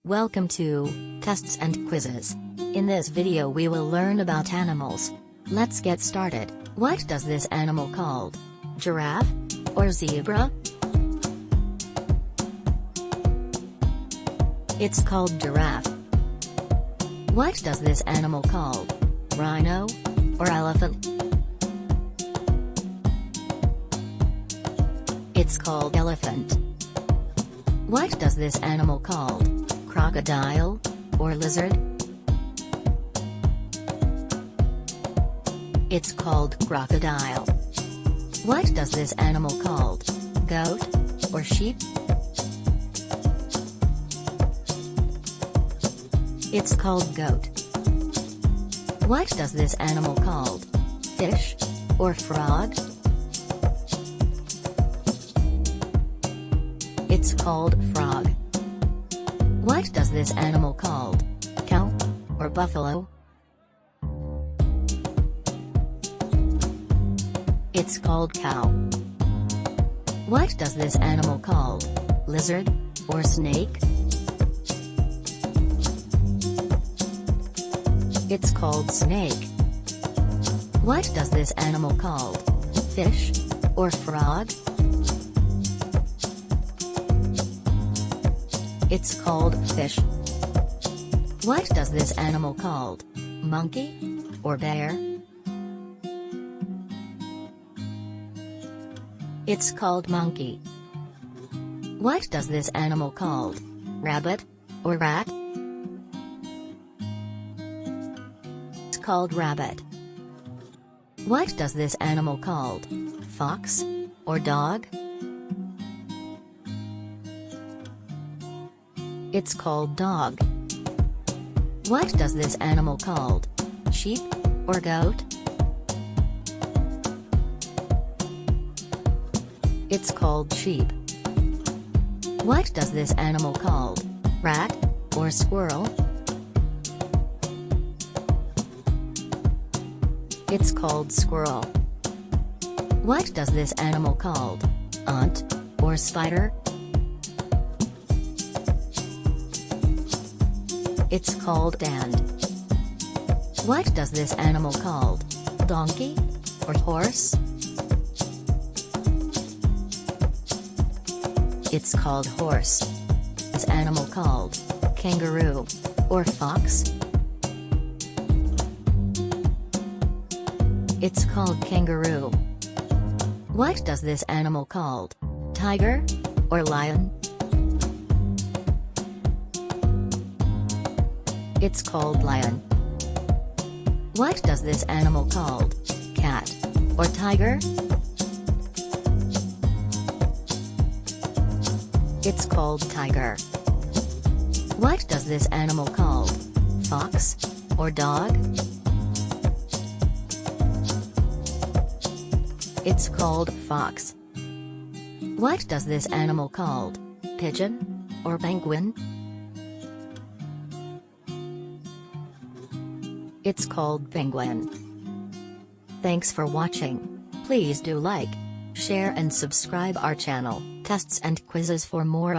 Welcome to Tests and Quizzes. In this video we will learn about animals. Let's get started. What does this animal called? Giraffe or zebra? It's called giraffe. What does this animal called? Rhino or elephant? It's called elephant. What does this animal called? Crocodile or lizard? It's called crocodile. What does this animal called? Goat or sheep? It's called goat. What does this animal called? Fish or frog? It's called frog. What does this animal called? Cow or buffalo? It's called cow. What does this animal called? Lizard or snake? It's called snake. What does this animal called? Fish or frog? It's called fish. What does this animal called? Monkey or bear? It's called monkey. What does this animal called? Rabbit or rat? It's called rabbit. What does this animal called? Fox or dog? It's called dog. What does this animal called? Sheep or goat? It's called sheep. What does this animal called? Rat or squirrel? It's called squirrel. What does this animal called? Ant or spider? It's called ant. What does this animal called? Donkey or horse? It's called horse. This animal called? Kangaroo or fox? It's called kangaroo. What does this animal called? Tiger or lion? It's called lion. What does this animal called? Cat or tiger? It's called tiger. What does this animal called? Fox or dog? It's called fox. What does this animal called? Pigeon or penguin? It's called penguin. Thanks for watching. Please do like, share and subscribe our channel, Tests and Quizzes for more